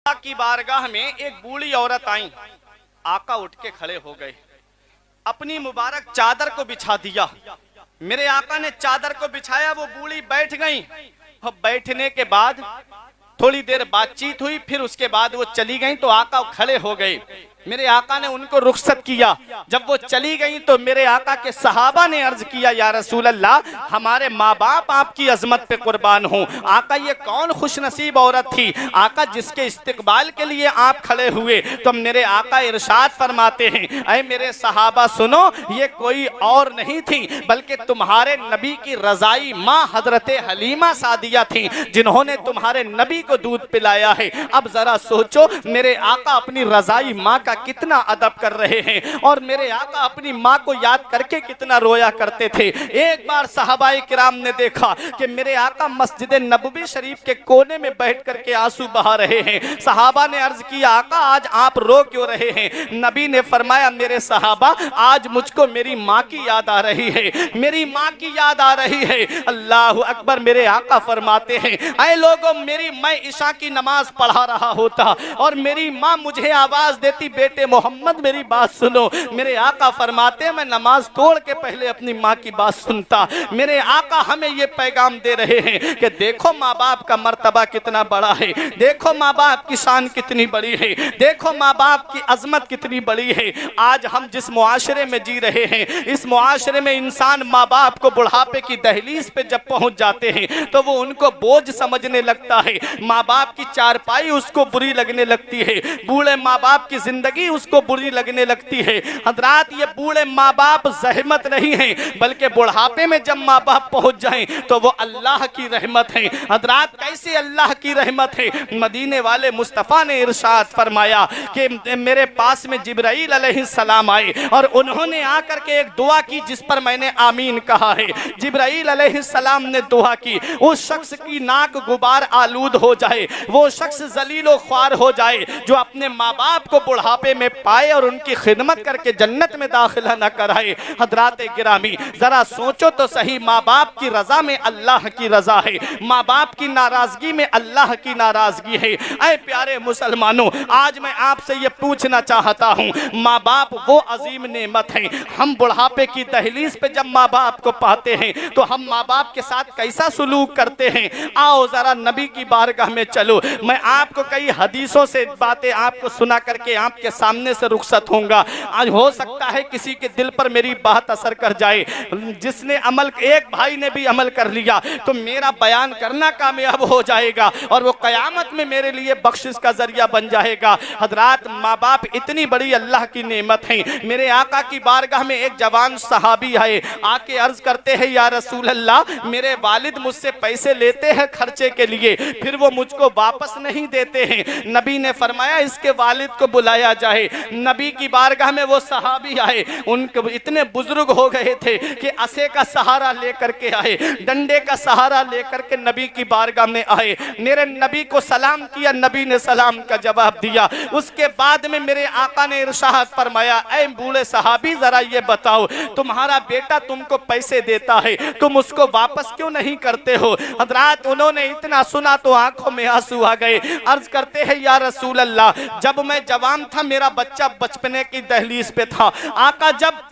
आका की बारगाह में एक बूढ़ी औरत आई। आका उठ के खड़े हो गए, अपनी मुबारक चादर को बिछा दिया। मेरे आका ने चादर को बिछाया, वो बूढ़ी बैठ गई। अब बैठने के बाद थोड़ी देर बातचीत हुई, फिर उसके बाद वो चली गई तो आका खड़े हो गए। मेरे आका ने उनको रुखसत किया। जब वो चली गई तो मेरे आका के सहाबा ने अर्ज किया, या रसूल अल्लाह, हमारे माँ बाप आपकी अजमत पे कुर्बान हो। आका ये कौन खुशनसीब औरत थी आका जिसके इस्तकबाल के लिए आप खड़े हुए। तो मेरे आका इरशाद फरमाते हैं, ऐ मेरे सहाबा सुनो, ये कोई और नहीं थी बल्कि तुम्हारे नबी की रजाई माँ हजरत हलीमा सादिया थी, जिन्होंने तुम्हारे नबी को दूध पिलाया है। अब जरा सोचो, मेरे आका अपनी रजाई माँ का कितना अदब कर रहे हैं और मेरे आका अपनी माँ को याद करके कितना रोया करते थे। एक बार सहाबाए किराम ने देखा कि मेरे आका मस्जिद नबवी शरीफ के कोने में बैठ करके आंसू बहा रहे हैं। सहाबा ने अर्ज किया, आका आज आप रो क्यों रहे हैं? नबी ने फरमाया, मेरे सहाबा, आज मुझको मेरी माँ की याद आ रही है, मेरी माँ की याद आ रही है। अल्लाह अकबर। मेरे आका फरमाते हैं, ऐ लोगों, मैं इशा की नमाज पढ़ा रहा होता और मेरी माँ मुझे आवाज देती, बेटे मोहम्मद मेरी बात सुनो। मेरे आका फरमाते, मैं नमाज तोड़ के पहले अपनी माँ की बात सुनता। मेरे आका हमें ये पैगाम दे रहे हैं कि देखो माँ बाप का मर्तबा कितना बड़ा है, देखो माँ बाप की शान कितनी बड़ी है, देखो माँ बाप की अजमत कितनी बड़ी है। आज हम जिस मुआशरे में जी रहे हैं, इस मुआशरे में इंसान माँ बाप को बुढ़ापे की दहलीज पे जब पहुंच जाते हैं तो वो उनको बोझ समझने लगता है। माँ बाप की चारपाई उसको बुरी लगने लगती है, बूढ़े माँ बाप की जिंदगी उसको बुरी लगने लगती है। हजरात, ये बूढ़े माँ बाप जहमत नहीं है, बल्कि बुढ़ापे में जब माँ बाप पहुंच जाएं तो वो अल्लाह की रहमत है। हजरात, कैसे अल्लाह की रहमत है? मदीने वाले मुस्तफ़ा ने इरशाद फरमाया कि मेरे पास में जिब्राइल अलैहिस्सलाम आए और उन्होंने आकर के एक दुआ की जिस पर मैंने आमीन कहा है। जिब्राइल अलैहिस्सलाम ने दुआ की, उस शख्स की नाक गुबार आलूद हो जाए, वो शख्स जलीलो ख्वार हो जाए जो अपने माँ बाप को बुढ़ापे में पाए और उनकी खिदमत करके जन्नत में दाखिला न कराए। हजरात गिरामी, जरा सोचो तो सही, माँ बाप की रजा में अल्लाह की रजा है, माँ बाप की नाराजगी में अल्लाह की नाराजगी है। ऐ प्यारे मुसलमानों, आज मैं आपसे ये पूछना चाहता हूँ, माँ बाप वो अजीम नेमत है। हम बुढ़ापे की दहलीज पे जब माँ बाप को पाते हैं तो हम माँ बाप के साथ कैसा सुलूक करते हैं? आओ जरा नबी की बारगाह में चलो। मैं आपको कई हदीसों से बातें आपको सुना करके आपके सामने से रुखसत होऊंगा। आज हो सकता है किसी के दिल पर मेरी बात असर कर जाए। जिसने अमल, एक भाई ने भी अमल कर लिया तो मेरा बयान करना कामयाब हो जाएगा और वो कयामत में मेरे लिए बख्शिश का जरिया बन जाएगा। हजरात, माँ बाप इतनी बड़ी अल्लाह की नेमत है। मेरे आका की बारगाह में एक जवान सहाबी आए, आके अर्ज करते हैं, या रसूल अल्लाह, मेरे वालिद मुझसे पैसे लेते हैं खर्चे के लिए, फिर वो मुझको वापस नहीं देते हैं। नबी ने फरमाया, इसके वालिद को बुलाया जाए। नबी की बारगाह में वो सहाबी आए, उनके इतने बुजुर्ग हो गए थे कि असे का सहारा लेकर के आए, डंडे का सहारा लेकर के नबी की बारगाह में आए। मेरे नबी को सलाम किया, नबी ने सलाम का जवाब दिया। उसके बाद में मेरे आका ने इरशाद फरमाया, ऐ बूढ़े सहाबी, जरा ये बताओ, तुम्हारा बेटा तुमको पैसे देता है, तुम उसको वापस क्यों नहीं करते हो? हजरात, उन्होंने इतना सुना तो आंखों में आंसू आ गए। अर्ज करते हैं, या रसूल अल्लाह, जब मैं जवान था, मेरा बच्चा बचपने की दहलीज पे था। आका जब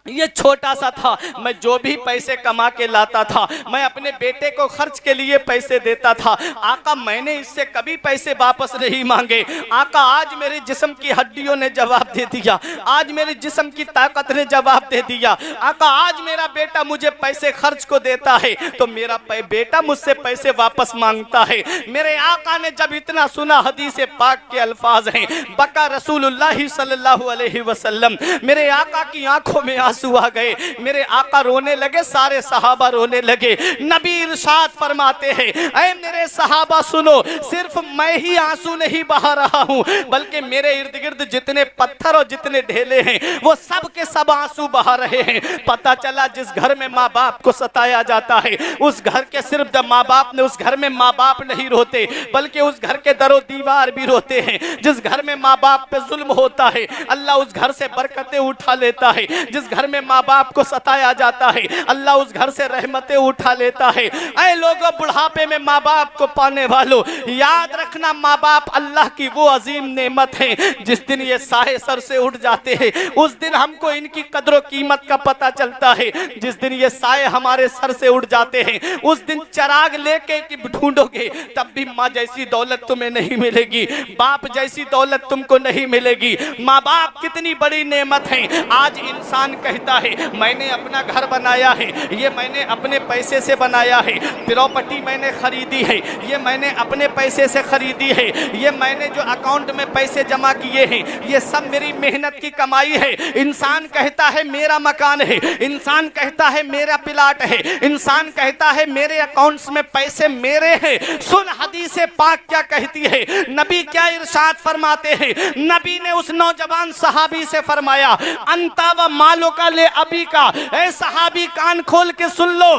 ये छोटा सा था, मैं जो भी पैसे कमा के लाता था, मैं अपने बेटे को खर्च के लिए पैसे देता था। आका, मैंने इससे कभी पैसे वापस नहीं मांगे। आका, आज मेरे जिस्म की हड्डियों ने जवाब दे दिया, आज मेरे जिस्म की ताकत ने जवाब दे दिया। आका, आज मेरा बेटा मुझे पैसे खर्च को देता है तो मेरा बेटा मुझसे पैसे वापस मांगता है। मेरे आका ने जब इतना सुना, हदीस पाक के अल्फाज हैं, बका रसूलुल्लाह सल्लल्लाहु अलैहि वसल्लम, मेरे आका की आंखों में आंसू आ गए। मेरे आका रोने लगे, सारे सहाबा रोने लगे। नबी इरशाद फरमाते हैं, ऐ मेरे सहाबा सुनो, सिर्फ मैं ही आंसू नहीं बहा रहा हूं, बल्कि मेरे इर्द गिर्द जितने पत्थर और जितने ढेले हैं वो सब के सब आंसू बहा रहे हैं। पता चला जिस घर में माँ बाप को सताया जाता है, उस घर के सिर्फ जब माँ बाप ने, उस घर में माँ बाप नहीं रोते बल्कि उस घर के दरो दीवार भी रोते हैं। जिस घर में माँ बाप पे जुल्म होता है, अल्लाह उस घर से बरकतें उठा लेता है। जिस घर घर में माँ बाप को सताया जाता है, अल्लाह उस घर से रहमतें उठा लेता है। ऐ लोगों, बुढ़ापे में माँ बाप को पाने वालों, याद रखना माँ बाप अल्लाह की वो अजीम नेमत है। जिस दिन ये साए सर से उठ जाते हैं उस दिन हमको इनकी कदर कीमत का पता चलता है। जिस दिन ये साए हमारे सर से उठ जाते हैं उस दिन चिराग लेके कि ढूंढोगे तब भी माँ जैसी दौलत तुम्हें नहीं मिलेगी, बाप जैसी दौलत तुमको नहीं मिलेगी। माँ बाप कितनी बड़ी नेमत है। आज इंसान कहता है मैंने अपना घर बनाया है, ये मैंने अपने पैसे से बनाया है, प्रॉपर्टी मैंने खरीदी है, ये मैंने अपने पैसे से खरीदी है, ये मैंने जो अकाउंट में पैसे जमा किए हैं ये सब मेरी मेहनत की कमाई है। इंसान कहता है मेरा मकान है, इंसान कहता है मेरा प्लाट है, इंसान कहता है मेरे अकाउंट्स में पैसे मेरे हैं। सुन हदीस पाक क्या कहती है, नबी क्या इरशाद फरमाते हैं। नबी ने उस नौजवान सहाबी से फरमाया अंता व मालो का ले अभी का, ऐ सहाबी कान खोल के सुन लो,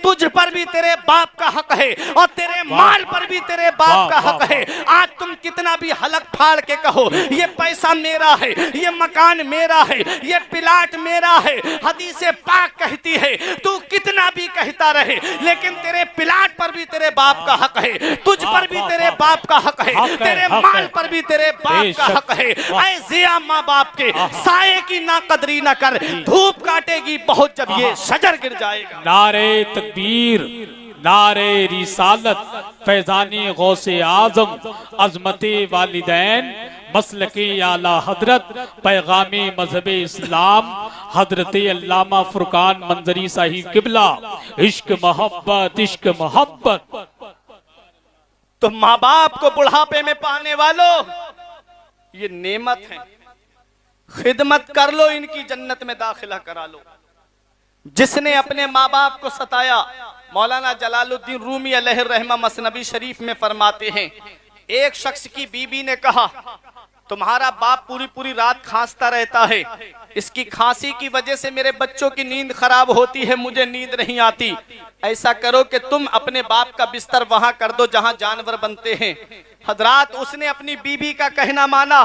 तुझ पर भी तेरे बाप का हक है और तेरे माल पर भी तेरे बाप का हक है। आज तुम कितना भी हलक फाड़ के कहो ये पैसा मेरा है, ये मकान मेरा है, ये प्लाट मेरा है, हदीस पाक कहती है तू कितना भी कहता रहे लेकिन तेरे प्लाट पर भी तेरे बाप का हक है, तुझ पर भी तेरे बाप का हक है, तेरे माल पर भी तेरे बाप का हक है। ऐ जिया माँ बाप के साये की ना कदरी ना कर, धूप काटेगी बहुत जब ये शजर गिर जाएगा। नारे तकबीर, नारे रिसालत, फैजानी गौसे आजम, अजमते वालिदैन, मसलके आला हजरत, पैगामी मजहब इस्लाम, हजरत अल्लामा फुरकान मंजरी साहिब किबला, इश्क मोहब्बत, इश्क मोहब्बत। तो माँ बाप को बुढ़ापे में पाने वालों ये नेमत है, खिदमत कर लो, इनकी जन्नत में दाखिला करा लो। जिसने अपने माँ बाप को सताया, मौलाना जलालुद्दीन रूमी अलैहिर्रहमा मसनबी शरीफ में फरमाते हैं एक शख्स की बीबी ने कहा तुम्हारा बाप पूरी पूरी रात खांसता रहता है, इसकी खांसी की वजह से मेरे बच्चों की नींद खराब होती है, मुझे नींद नहीं आती। ऐसा करो कि तुम अपने बाप का बिस्तर वहां कर दो जहां जानवर बनते हैं। हजरात, उसने अपनी बीबी का कहना माना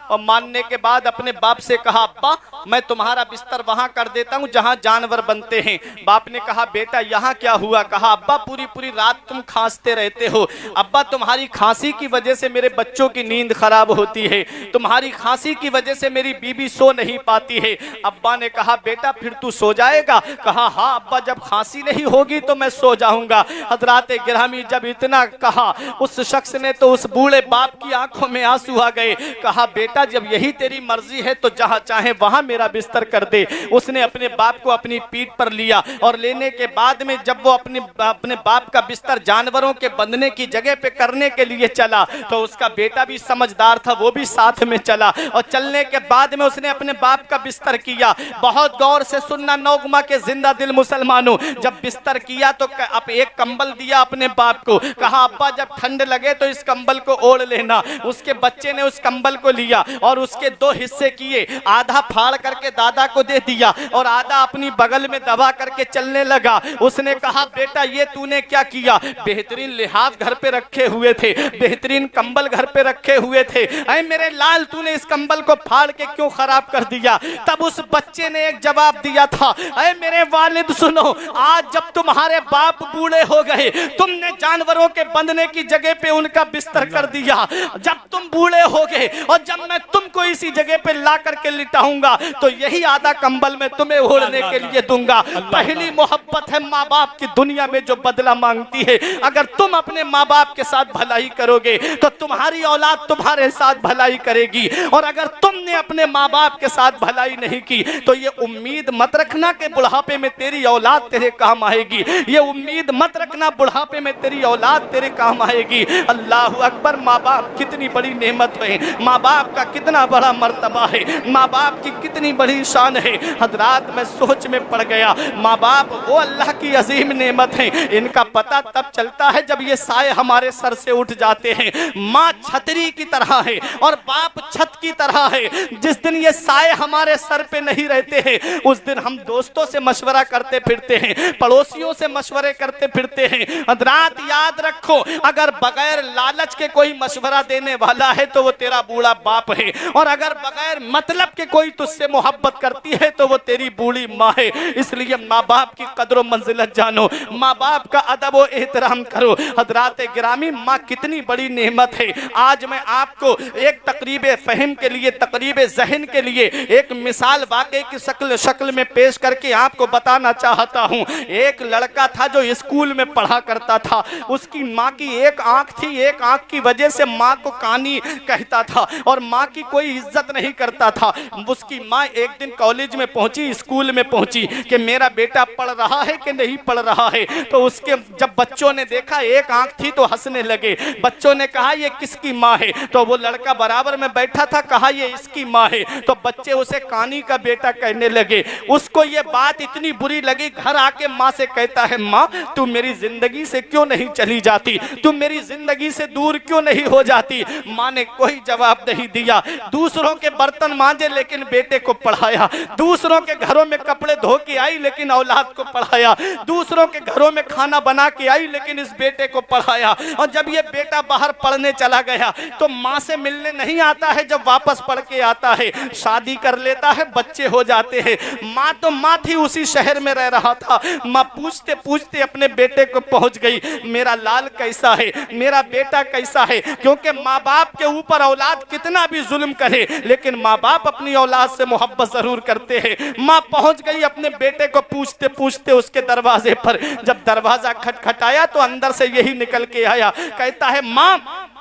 और मानने के बाद अपने बाप से कहा अब्बा मैं तुम्हारा बिस्तर वहां कर देता हूं जहां जानवर बनते हैं। बाप ने कहा बेटा यहाँ क्या हुआ? कहा अब्बा पूरी पूरी रात तुम खांसते रहते हो, अब्बा तुम्हारी खांसी की वजह से मेरे बच्चों की नींद खराब होती है, तुम्हारी खांसी की वजह से मेरी बीबी सो नहीं पाती है। अब्बा ने कहा बेटा फिर तू सो जाएगा? कहा हाँ अब्बा, जब खांसी नहीं होगी तो मैं सो जाऊंगा। हजरात गिरामी, जब इतना कहा उस शख्स ने तो उस बूढ़े बाप की आंखों में आंसू आ गए। कहा बेटा जब यही तेरी मर्जी है तो जहां चाहे वहां मेरा बिस्तर कर दे। उसने अपने बाप को अपनी पीठ पर लिया और लेने के बाद में जब वो अपने बाप का बिस्तर जानवरों के बंधने की जगह पे करने के लिए चला तो उसका बेटा भी समझदार था, वो भी साथ में चला और चलने के बाद में उसने अपने बाप का बिस्तर किया। बहुत गौर से सुनना नौगमा के जिंदा दिल मुसलमानों, जब बिस्तर किया तो अब एक कंबल दिया अपने बाप को, कहा अब्बा जब ठंड लगे तो इस कंबल को ओढ़ लेना। उसके बच्चे ने उस कंबल को लिया और उसके दो हिस्से किए, आधा फाड़ करके दादा को दे दिया और आधा अपनी बगल में दबा करके चलने लगा। उसने कहा बेटा ये तूने क्या किया? बेहतरीन लिहाज घर पे रखे हुए थे, बेहतरीन कंबल घर पे रखे हुए थे, ऐ मेरे लाल तूने इस कंबल को फाड़ के क्यों खराब कर दिया? तब उस बच्चे ने एक जवाब दिया था, ऐ मेरे वालिद सुनो, आज जब तुम्हारे बाप बूढ़े हो गए तुमने जानवरों के बंधने की जगह पे उनका बिस्तर कर दिया। जब तुम बूढ़े हो गए और जब मैं तुमको इसी जगह पे ला करके लिटाऊंगा तो यही आधा कंबल मैं तुम्हें ओढ़ने के लिए दूंगा। पहली मोहब्बत है माँ बाप की दुनिया में जो बदला मांगती है। अगर तुम अपने माँ बाप के साथ भलाई करोगे तो तुम्हारी औलाद तुम्हारे साथ भलाई करेगी, और अगर तुमने अपने माँ बाप के साथ भलाई नहीं की तो ये उम्मीद मत रखना कि बुढ़ापे में तेरी औलाद तेरे काम आएगी। ये उम्मीद मत रखना बुढ़ापे में तेरी औलाद तेरे काम आएगी। अल्लाह अकबर, माँ बाप कितनी बड़ी नेमत है, माँ बाप का कितना बड़ा मर्तबा है, माँ बाप की कितनी बड़ी शान है। हजरात मैं सोच में पड़ गया, माँ बाप वो अल्लाह की अजीम नेमत है। इनका पता तब चलता है जब ये साए हमारे सर से उठ जाते हैं। माँ छतरी की तरह है और बाप छत की तरह है। जिस दिन ये साए हमारे सर पे नहीं रहते हैं उस दिन हम दोस्तों से मशवरा करते फिरते हैं, पड़ोसियों से मशवरे करते फिरते हैं। हजरात याद रखो, अगर बगैर लालच के कोई मशवरा देने वाला है तो वो तेरा बूढ़ा बाप है, और अगर बगैर मतलब के कोई तुझसे मोहब्बत करती है तो वो तेरी बूढ़ी माँ है। इसलिए माँ बाप की कदर मंजिलत जानो, माँ बाप का अदब व एहतराम करो। हजरात गिरामी, माँ कितनी बड़ी नेमत है। आज मैं आपको एक तकरीब फहम के लिए, तकरीब जहन के लिए एक मिसाल वाकई की शक्ल में पेश करके आपको बताना चाहता हूँ। एक लड़का था जो स्कूल में पढ़ा करता था। उसकी माँ की एक आंख थी, एक आंख की वजह से माँ को कानी कहता था और माँ की कोई इज्जत नहीं करता था। उसकी माँ एक दिन कॉलेज में पहुंची, स्कूल में पहुंची कि मेरा बेटा पढ़ रहा है कि नहीं पढ़ रहा है। तो उसके जब बच्चों ने देखा एक आंख थी तो हंसने लगे। बच्चों ने कहा ये किसकी माँ है? तो वो लड़का बराबर में बैठा था, कहा ये इसकी माँ है। तो बच्चे उसे कानी का बेटा कहने लगे। उसको ये बात इतनी बुरी लगी, घर आके माँ से कहता है, माँ तू मेरी जिंदगी से क्यों नहीं चली जाती, तू मेरी जिंदगी से दूर क्यों नहीं हो जाती। माँ ने कोई जवाब नहीं दिया। दूसरों के बर्तन मांजे लेकिन बेटे को पढ़ाया, दूसरों के घरों में कपड़े धो के आई लेकिन औलाद को पढ़ाया, दूसरों के घरों में खाना बना के आई लेकिन इस बेटे को पढ़ाया। और जब ये बेटा बाहर पढ़ने चला गया तो माँ से मिलने नहीं आता है, जब वापस पढ़ के आता है शादी कर लेता है, बच्चे हो जाते हैं। माँ तो माँ थी, उसी शहर में रह रहा था। माँ पूछते पूछते अपने बेटे को पहुंच गई, मेरा लाल कैसा है, मेरा बेटा कैसा है। क्योंकि माँ बाप के ऊपर औलाद कितना भी जुल्म करे लेकिन माँ बाप अपनी औलाद से मोहब्बत जरूर करते हैं। माँ पहुंच गई अपने बेटे को पूछते पूछते उसके दरवाजे पर। जब दरवाजा खटखटाया तो अंदर से यही निकल के आया, कहता है, माँ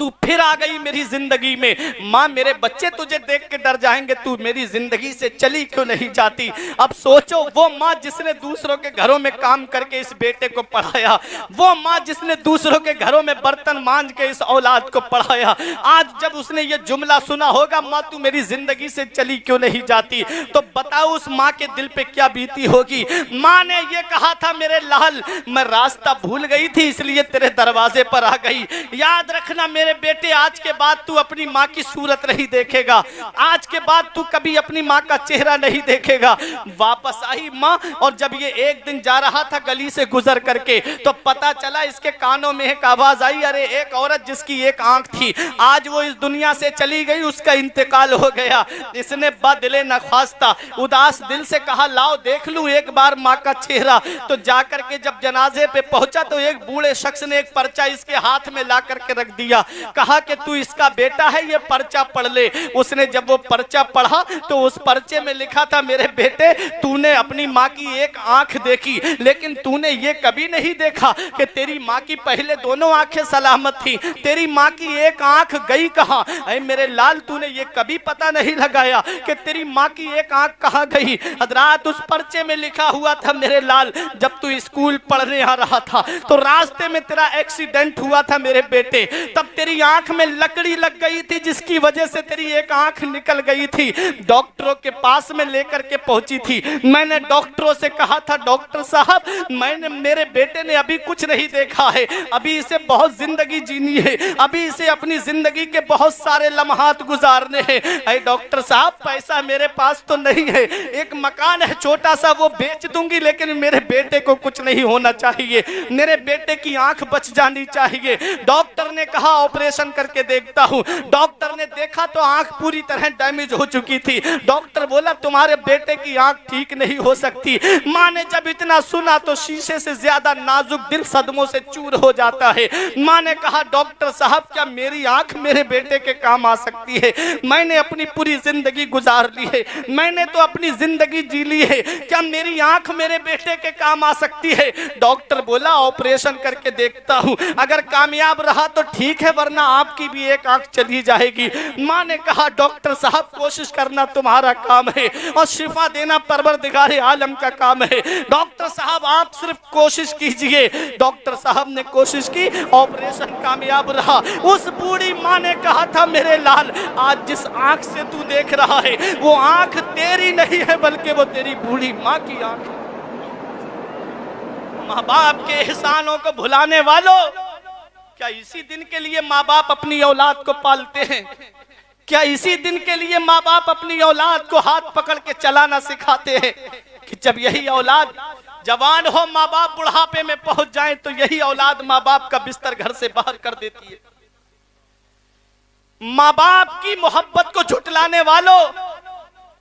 तू फिर आ गई मेरी जिंदगी में। माँ मेरे बच्चे तुझे देख के डर जाएंगे, तू मेरी जिंदगी से चली क्यों नहीं जाती। अब सोचो, वो माँ जिसने दूसरों के घरों में काम करके इस बेटे को पढ़ाया, वो माँ जिसने दूसरों के घरों में बर्तन मांज के इस औलाद को पढ़ाया, आज जब उसने ये जुमला सुना होगा, माँ तू मेरी जिंदगी से चली क्यों नहीं जाती, तो बताओ उस माँ के दिल पे क्या बीती होगी। माँ ने ये कहा था, मेरे लाल मैं रास्ता भूल गई थी इसलिए तेरे दरवाजे पर आ गई। याद रखना मेरे बेटे, आज के बाद तू अपनी माँ की सूरत नहीं देखेगा, आज के बाद तू कभी अपनी माँ का चेहरा नहीं देखेगा। वापस आई माँ, और जब ये एक दिन जा रहा था गली से गुजर करके तो पता चला इसके कानों में एक आवाज आई, अरे एक औरत जिसकी एक आंख थी आज वो इस दुनिया से चली गई, उसका इंतकाल हो गया। इसने बदिले नख्वास्ता उदास दिल से कहा, लाओ देख लूं एक बार माँ का चेहरा। तो जाकर के जब जनाजे पे पहुंचा तो एक बूढ़े शख्स ने एक पर्चा इसके हाथ में ला करके रख दिया, कहा कि तू इसका बेटा है, ये पर्चा पढ़ ले। उसने जब वो पर्चा पढ़ा तो उस पर्चे में लिखा था, मेरे बेटे तूने अपनी माँ की एक आंख देखी लेकिन तूने ये कभी नहीं देखा कि तेरी माँ की पहले दोनों आंखें सलामत थी, तेरी माँ की एक आंख गई कहाँ। अरे मेरे लाल तूने ये कभी पता नहीं लगाया कि तेरी माँ की एक आंख कहाँ गई। हजरात उस पर्चे में लिखा हुआ था, मेरे लाल जब तू स्कूल पढ़ने आ रहा था तो रास्ते में तेरा एक्सीडेंट हुआ था मेरे बेटे, तब तेरी आंख में लकड़ी लग गई थी जिसकी वजह से तेरी एक आंख निकल गई थी। डॉक्टरों के पास में लेकर के पहुंची थी, मैंने डॉक्टरों से कहा था, डॉक्टर साहब मेरे बेटे ने अभी कुछ नहीं देखा है, अभी इसे बहुत जिंदगी जीनी है, अभी इसे अपनी जिंदगी के बहुत सारे लम्हात गुजारने हैं। अरे डॉक्टर साहब पैसा मेरे पास तो नहीं है, एक मकान है छोटा सा वो बेच दूंगी लेकिन मेरे बेटे को कुछ नहीं होना चाहिए, मेरे बेटे की आंख बच जानी चाहिए। डॉक्टर ने कहा ऑपरेशन करके देखता हूं। डॉक्टर ने देखा तो आंख पूरी तरह डैमेज हो चुकी थी। डॉक्टर बोला तुम्हारे बेटे की आंख ठीक नहीं हो सकती। माँ ने जब इतना सुना तो शीशे से ज्यादा नाजुक दिल सदमों से चूर हो जाता है। माँ ने कहा डॉक्टर साहब क्या मेरी आंख मेरे बेटे के काम आ सकती है? मैंने अपनी पूरी जिंदगी गुजार ली है, मैंने तो अपनी जिंदगी जी ली है, क्या मेरी आंख मेरे बेटे के काम आ सकती है? डॉक्टर बोला ऑपरेशन करके देखता हूं, अगर कामयाब रहा तो ठीक है वरना आपकी भी एक आंख चली जाएगी। माँ ने कहा डॉक्टर साहब कोशिश करना तुम्हारा काम है और शिफा देना परवरदिगार आलम का काम है, डॉक्टर साहब आप सिर्फ कोशिश कीजिए। डॉक्टर साहब ने कोशिश की, ऑपरेशन कामयाब रहा। उस बूढ़ी माँ ने कहा था मेरे लाल आज जिस आंख से तू देख रहा है वो आंख तेरी नहीं है बल्कि वो तेरी बूढ़ी माँ की आंख है। माँ बाप के एहसानों को भुलाने वालों, क्या इसी दिन के लिए माँ बाप अपनी औलाद को पालते हैं? क्या इसी दिन के लिए माँ बाप अपनी औलाद को हाथ पकड़ के चलाना सिखाते हैं कि जब यही औलाद जवान हो, माँ बाप बुढ़ापे में पहुंच जाएं तो यही औलाद माँ बाप का बिस्तर घर से बाहर कर देती है? माँ बाप की मोहब्बत को झुटलाने वालों,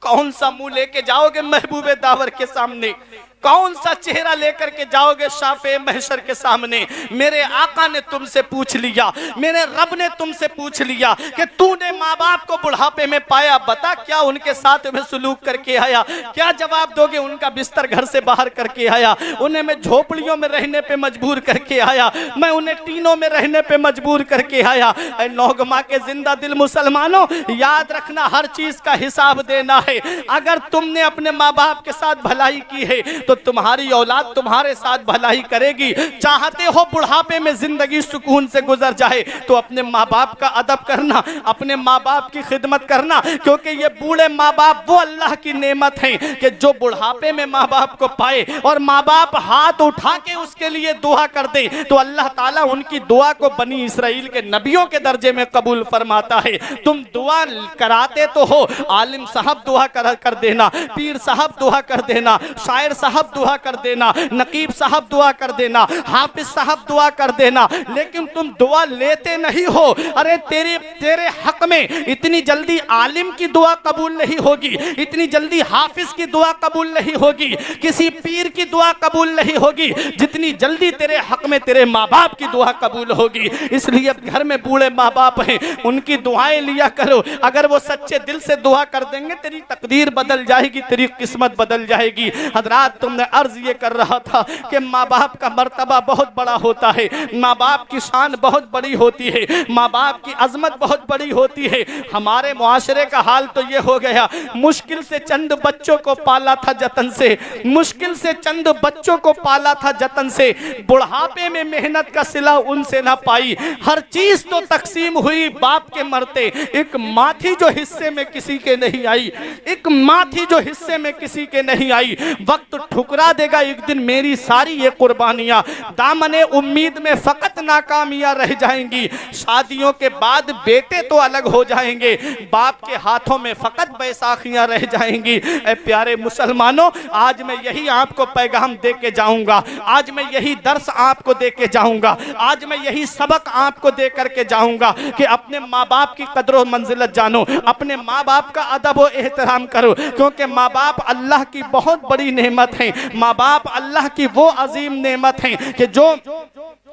कौन सा मुंह लेके जाओगे महबूबे दावर के सामने? कौन सा चेहरा लेकर के जाओगे शाफे महशर के सामने? मेरे आका ने तुमसे पूछ लिया, मेरे रब ने तुमसे पूछ लिया कि तूने माँ बाप को बुढ़ापे में पाया, बता क्या उनके साथ में सुलूक करके आया? क्या जवाब दोगे? उनका बिस्तर घर से बाहर करके आया, उन्हें मैं झोपड़ियों में रहने पे मजबूर करके आया, मैं उन्हें टीनों में रहने पे मजबूर करके आया। नौगमा के जिंदा दिल मुसलमानों, याद रखना हर चीज का हिसाब देना है। अगर तुमने अपने माँ बाप के साथ भलाई की है तो तुम्हारी औलाद तुम्हारे साथ भलाई करेगी। चाहते हो बुढ़ापे में जिंदगी सुकून से गुजर जाए तो अपने माँ बाप का अदब करना, अपने माँ बाप की खिदमत करना, क्योंकि ये बूढ़े माँ बाप वो अल्लाह की नेमत हैं कि जो बुढ़ापे में माँ बाप को पाए और माँ बाप हाथ उठा के उसके लिए दुआ कर दे तो अल्लाह ताला उनकी दुआ को बनी इसराइल के नबियों के दर्जे में कबूल फरमाता है। तुम दुआ कराते तो हो, आलिम साहब दुआ कर देना, पीर साहब दुआ कर देना, शायर साहब दुआ कर देना, नकीब साहब दुआ कर देना, हाफिज साहब दुआ कर देना, लेकिन तुम दुआ लेते नहीं हो। अरे तेरे हक में इतनी जल्दी आलिम की दुआ कबूल नहीं होगी, इतनी जल्दी हाफिज की दुआ कबूल नहीं होगी, किसी पीर की दुआ कबूल नहीं होगी, जितनी जल्दी तेरे हक में तेरे माँ बाप की दुआ कबूल होगी। इसलिए अब घर में बूढ़े माँ बाप हैं, उनकी दुआएं लिया करो। अगर वो सच्चे दिल से दुआ कर देंगे तेरी तकदीर बदल जाएगी, तेरी किस्मत बदल जाएगी। हजरात, तुमने अर्ज ये कर रहा था कि माँ बाप का मर्तबा बहुत बड़ा होता है, माँ बाप की शान बहुत बड़ी होती है, माँ बाप की अजमत बहुत बड़ी होती है। हमारे मुआशरे का हाल तो ये हो गया, मुश्किल से चंद बच्चों को पाला था जतन से, मुश्किल से चंद बच्चों को पाला था जतन से, बुढ़ापे में मेहनत का सिला उनसे ना पाई। हर चीज तो तकसीम हुई बाप के मरते, एक माँ थी जो हिस्से में किसी के नहीं आई, एक माँ थी जो हिस्से में किसी के नहीं आई। वक्त ठुकरा देगा एक दिन मेरी सारी ये कुर्बानियां, दामने उम्मीद में फकत नाकामियां रह जाएंगी। शादियों के बाद बेटे तो अलग हो जाएंगे, बाप के हाथों में फकत बैसाखियां रह जाएंगी। ऐ प्यारे मुसलमानों, आज मैं यही आपको पैगाम दे के जाऊंगा, आज मैं यही दर्स आपको दे के जाऊंगा, आज मैं यही सबक आपको दे करके जाऊंगा कि अपने माँ बाप की कदर और मंजिलत जानो, अपने माँ बाप का अदब और एहतराम करो, क्योंकि माँ बाप अल्लाह की बहुत बड़ी नेमत है। माँ बाप अल्लाह की वो अजीम नेमत है कि जो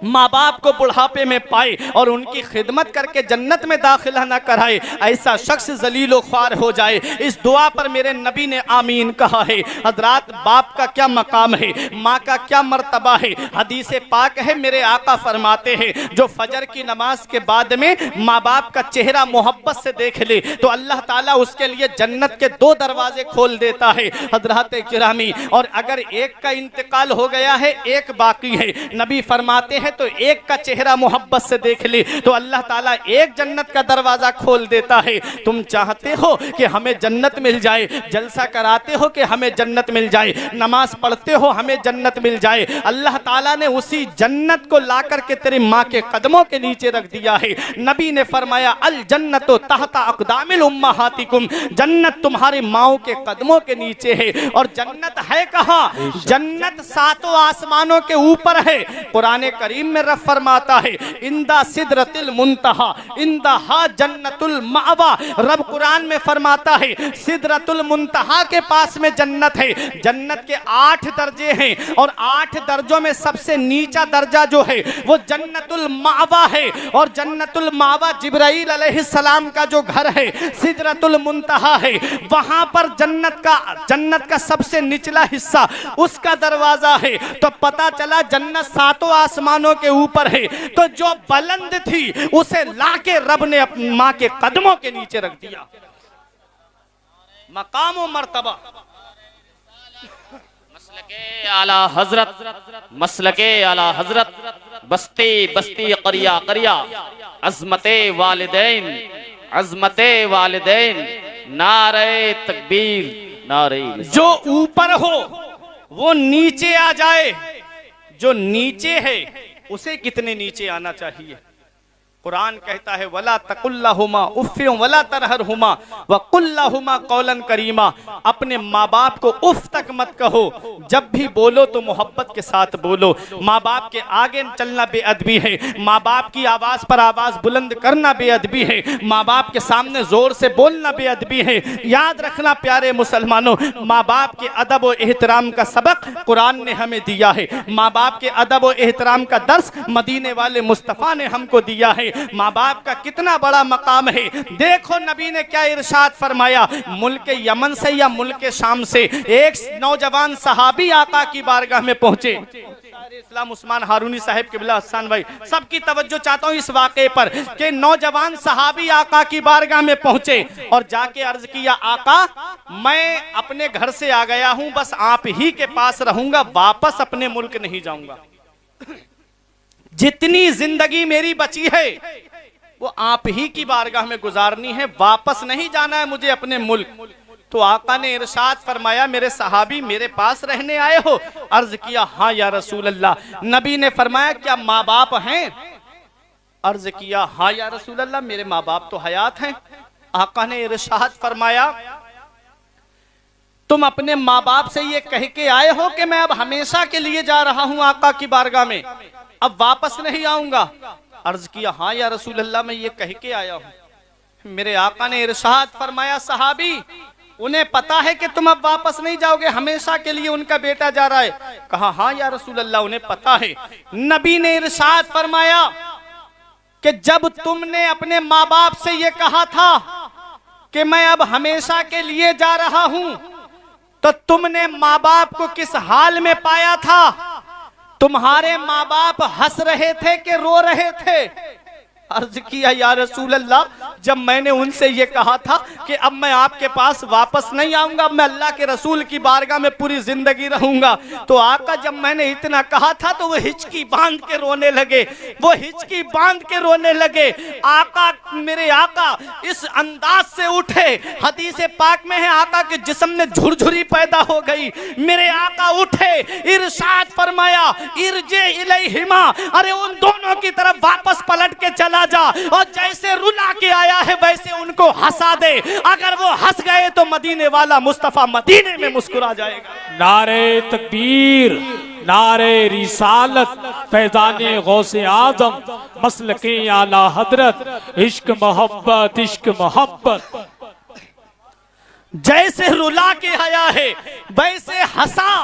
माँ बाप को बुढ़ापे में पाए और उनकी खिदमत करके जन्नत में दाखिला न कराए, ऐसा शख्स जलीलो ख्वार हो जाए। इस दुआ पर मेरे नबी ने आमीन कहा है। हजरात, बाप का क्या मकाम है, माँ का क्या मर्तबा है। हदीस पाक है, मेरे आका फरमाते हैं जो फजर की नमाज के बाद में माँ बाप का चेहरा मोहब्बत से देख ले तो अल्लाह ताला उसके लिए जन्नत के 2 दरवाजे खोल देता है। हजरात किरामी, और अगर एक का इंतकाल हो गया है, एक बाकी है, नबी फरमाते हैं तो एक का चेहरा मोहब्बत से देख ले तो अल्लाह ताला एक जन्नत का दरवाजा खोल देता है। तुम चाहते हो कि हमें जन्नत मिल जाए, जलसा कराते हो कि हमें जन्नत मिल जाए, नमाज पढ़ते हो हमें जन्नत मिल जाए, अल्लाह ताला ने उसी जन्नत को ला करके तेरी माँ के कदमों के नीचे रख दिया है। नबी ने फरमाया अल जन्नतो तहता अक़दामिल उम्महातिकुम, जन्नत तुम्हारी माओ के कदमों के नीचे है। और जन्नत है कहाँ? जन्नत 7 आसमानों के ऊपर है। कुरान करीम में रब फरमाता है इंदा सिदरतिल मुंतहा इंदहा जन्नतुल मावा। रब कुरान में फरमाता है सिदरतुल मुंतहा के पास में जन्नत है। जन्नत के 8 दर्जे हैं और 8 दर्जों में सबसे नीचा दर्जा जो है वो जन्नतुल मावा है। और जन्नतुल मावा जिब्राइल अलैहिस्सलाम का जो घर है, सिदरतुल मुंतहा है, वहां पर जन्नत का सबसे निचला हिस्सा उसका दरवाजा है। तो पता चला जन्नत 7 आसमानों के ऊपर है, तो जो बुलंद थी उसे लाके रब ने अपनी माँ के कदमों के नीचे रख दिया। मकाम व मर्तबा, मसलके आला हजरत बस्ती बस्ती करिया करिया अज़मते वालिदैन नारे तकबीर नारे। जो ऊपर हो वो नीचे आ जाए, जो नीचे है उसे कितने नीचे आना चाहिए। कुरान कहता है वला तकुल्लहुमा उफ़्फ़िन वला तरहरहुमा वकुल्लहुमा कौलन करीमा। अपने माँ बाप को उफ तक मत कहो, जब भी बोलो तो मोहब्बत के साथ बोलो। माँ बाप के आगे चलना बेअदबी है, माँ बाप की आवाज पर आवाज बुलंद करना बेअदबी है, माँ बाप के सामने जोर से बोलना बेअदबी है। याद रखना प्यारे मुसलमानों, माँ बाप के अदब और एहतराम का सबक कुरान ने हमें दिया है। माँ बाप के अदब और एहतराम का दर्स मदीने वाले मुस्तफ़ा ने हमको दिया है। माँ बाप का कितना बड़ा मकाम है। देखो नबी ने क्या इरशाद फरमाया, मुल्क यमन से या मुल्क शाम से एक नौजवान सहाबी आका की बारगाह में पहुंचे। इस्लाम उस्मान हारूनी साहब किबला हसन भाई सबकी तवज्जो चाहता हूँ इस वाक़े पर कि नौजवान सहाबी आका की बारगाह में पहुंचे और जाके अर्ज किया, आका मैं अपने घर से आ गया हूं, बस आप ही के पास रहूंगा, वापस अपने मुल्क नहीं जाऊंगा। जितनी जिंदगी मेरी बची है वो आप ही की बारगाह में गुजारनी है, वापस नहीं जाना है मुझे अपने मुल्क। तो आका ने इरशाद फरमाया, मेरे सहाबी मेरे पास रहने आए हो? अर्ज किया, हाँ या रसूल अल्लाह। नबी ने फरमाया, क्या माँ बाप हैं? अर्ज किया, हाँ या रसूल अल्लाह, मेरे माँ बाप तो हयात हैं। आका ने इरशाद फरमाया, तुम अपने माँ बाप से ये कह के आए हो कि मैं अब हमेशा के लिए जा रहा हूं आका की बारगाह में, अब वापस नहीं आऊंगा? अर्ज किया, हाँ या रसूल अल्लाह, मैं ये कह के आया हूं। मेरे आका ने इरशाद फरमाया, सहाबी उन्हें पता है कि तुम अब वापस नहीं जाओगे, हमेशा के लिए उनका बेटा जा रहा है? कहा, हाँ या रसूल अल्लाह, उन्हें पता है। नबी ने इरशाद फरमाया कि जब तुमने अपने माँ बाप से ये कहा था कि मैं अब हमेशा के लिए जा रहा हूं, तो तुमने माँ बाप को किस हाल में पाया था? तुम्हारे माँ बाप हंस रहे थे कि रो रहे थे? अर्ज किया, या रसूल अल्लाह, जब मैंने उनसे ये कहा था कि अब मैं आपके पास वापस नहीं आऊंगा, मैं अल्लाह के रसूल की बारगाह में पूरी जिंदगी रहूंगा, तो आका जब मैंने इतना कहा था तो वो हिचकी बांध के रोने लगे, वो हिचकी बांध के रोने लगे। आका, मेरे आका इस अंदाज से उठे, हदीस पाक में है आका के जिस्म में झुरझुरी पैदा हो गई। मेरे आका उठे, इरशाद फरमाया, इरजे इलैहिमा, अरे उन दोनों की तरफ वापस पलट के चला जा और जैसे रुला के आया है वैसे उनको हंसा दे। अगर वो हंस गए तो मदीने वाला मुस्तफा मदीने में मुस्कुरा जाएगा। नारे तकबीर, नारे रिसालत, फैज़ाने गौसे आज़म, मसलके आला हजरत, इश्क मोहब्बत, इश्क मोहब्बत। जैसे रुला के आया है वैसे हंसा,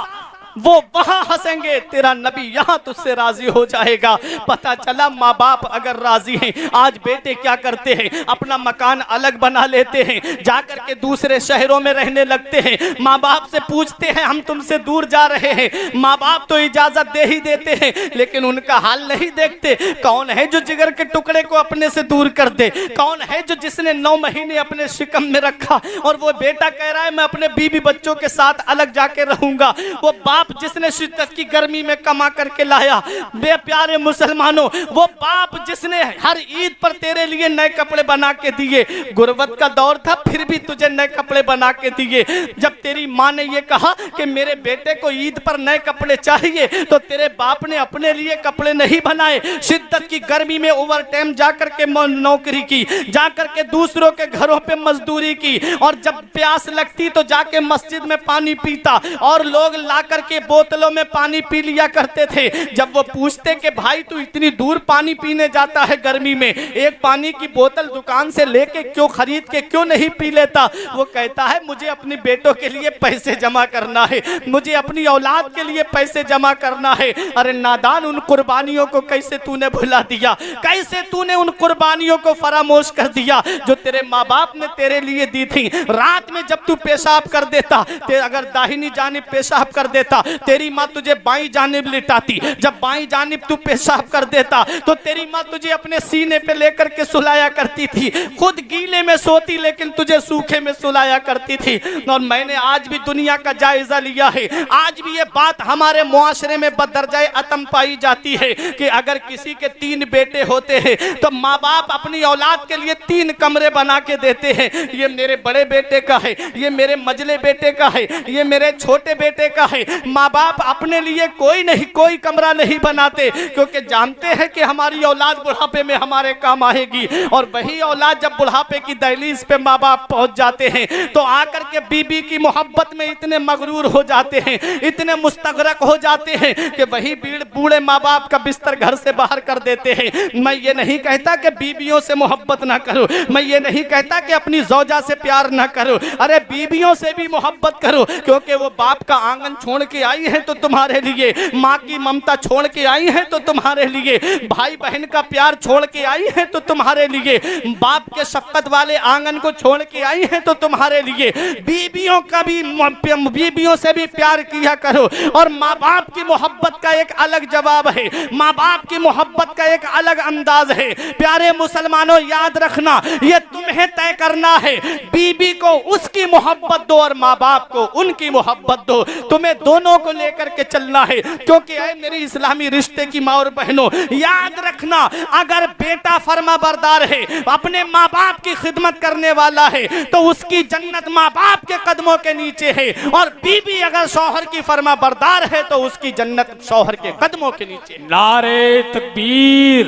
वो वहां हंसेंगे, तेरा नबी यहां तुझसे राजी हो जाएगा। पता चला माँ बाप अगर राजी हैं। आज बेटे क्या करते हैं, अपना मकान अलग बना लेते हैं, जाकर के दूसरे शहरों में रहने लगते हैं। माँ बाप से पूछते हैं हम तुमसे दूर जा रहे हैं, माँ बाप तो इजाजत दे ही देते हैं, लेकिन उनका हाल नहीं देखते। कौन है जो जिगर के टुकड़े को अपने से दूर कर दे? कौन है जो जिसने 9 महीने अपने शिकम में रखा और वो बेटा कह रहा है मैं अपने बीवी बच्चों के साथ अलग जाके रहूंगा? वो बाप जिसने शिद्दत की गर्मी में कमा करके लाया। बे प्यारे मुसलमानों, वो बाप जिसने हर ईद पर तेरे लिए नए कपड़े बना के दिए, गुर्बत का दौर था फिर भी तुझे नए कपड़े बना के दिए। जब तेरी माँ ने ये कहा कि मेरे बेटे को ईद पर नए कपड़े चाहिए, तो तेरे बाप ने अपने लिए कपड़े नहीं बनाए, शिद्दत की गर्मी में ओवर टाइम जाकर के नौकरी की, जाकर के दूसरों के घरों पे मजदूरी की, और जब प्यास लगती तो जाके मस्जिद में पानी पीता, और लोग ला करके बोतलों में पानी पी लिया करते थे। जब वो पूछते कि भाई तू इतनी दूर पानी पीने जाता है गर्मी में, एक पानी की बोतल दुकान से लेके क्यों खरीद के क्यों नहीं पी लेता? वो कहता है मुझे अपनी बेटों के लिए पैसे जमा करना है, मुझे अपनी औलाद के लिए पैसे जमा करना है। अरे नादान, उन कुर्बानियों को कैसे तूने भुला दिया, कैसे तूने उन कुर्बानियों को फरामोश कर दिया जो तेरे माँ बाप ने तेरे लिए दी थी। रात में जब तू पेशाब कर देता, अगर दाहिनी जानिब पेशाब कर देता, तेरी माँ तुझे बाईं जानिब लिटाती। जब बाईं जानिब तू पेशाब कर देता तो तेरी माँ तुझे अपने सीने पे लेकर के सुलाया करती थी। खुद गीले में सोती लेकिन तुझे सूखे में सुलाया करती थी। और मैंने आज भी दुनिया का जायजा लिया है, आज भी ये बात हमारे मुआशरे में बदरजाए अतम पाई जाती है कि अगर किसी के 3 बेटे होते हैं तो माँ बाप अपनी औलाद के लिए 3 कमरे बना के देते हैं। ये मेरे बड़े बेटे का है, ये मेरे मजले बेटे का है, ये मेरे छोटे बेटे का है। माँ बाप अपने लिए कोई कमरा नहीं बनाते, क्योंकि जानते हैं कि हमारी औलाद बुढ़ापे में हमारे काम आएगी। और वही औलाद जब बुढ़ापे की दहलीज पे माँ बाप पहुंच जाते हैं तो आकर के बीबी की मोहब्बत में इतने मगरूर हो जाते हैं, इतने मुस्तगरक हो जाते हैं कि वही बूढ़े माँ बाप का बिस्तर घर से बाहर कर देते हैं। मैं ये नहीं कहता कि बीबियों से मोहब्बत ना करो, मैं ये नहीं कहता कि अपनी ज़ौजा से प्यार ना करो, अरे बीबियों से भी मोहब्बत करो, क्योंकि वो बाप का आंगन छोड़ के आई है तो तुम्हारे लिए, माँ की ममता छोड़ के आई है तो तुम्हारे लिए, भाई बहन का प्यार छोड़ के आई है तो तुम्हारे लिए, बाप के शफ़क़त वाले आंगन को छोड़ के आई है तो तुम्हारे लिए। बीबियों का भी, बीबियों से भी प्यार किया करो। और माँ बाप की मोहब्बत का एक अलग जवाब है, माँ बाप की मोहब्बत का एक अलग अंदाज है। प्यारे मुसलमानों, याद रखना, ये तुम्हें तय करना है, बीबी को उसकी मोहब्बत दो और माँ बाप को उनकी मोहब्बत दो। तुम्हें दोनों को लेकर के चलना है, क्योंकि ऐ मेरी इस्लामी रिश्ते की माँ और बहनों, याद रखना, अगर बेटा फर्मा बरदार है, अपने माँ बाप की खिदमत करने वाला है, तो उसकी जन्नत माँ बाप के कदमों के नीचे है। और बीबी अगर शौहर की फर्मा बरदार है तो उसकी जन्नत शौहर के कदमों के नीचे। नारे तकबीर।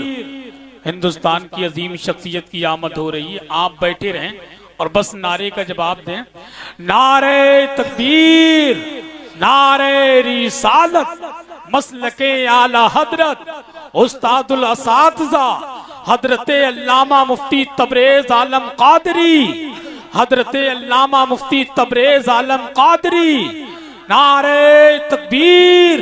हिंदुस्तान की अजीम शख्सियत की आमद हो रही है, आप बैठे रहें और बस नारे का जवाब दें। नारे तकबीर, नारे रिसालत, मसलके आला हजरत उस्तादुल असातिज़ा हजरत अल्लामा मुफ्ती तबरेज आलम कादरी, हजरत अल्लामा मुफ्ती तबरेज आलम कादरी। नारे तकबीर,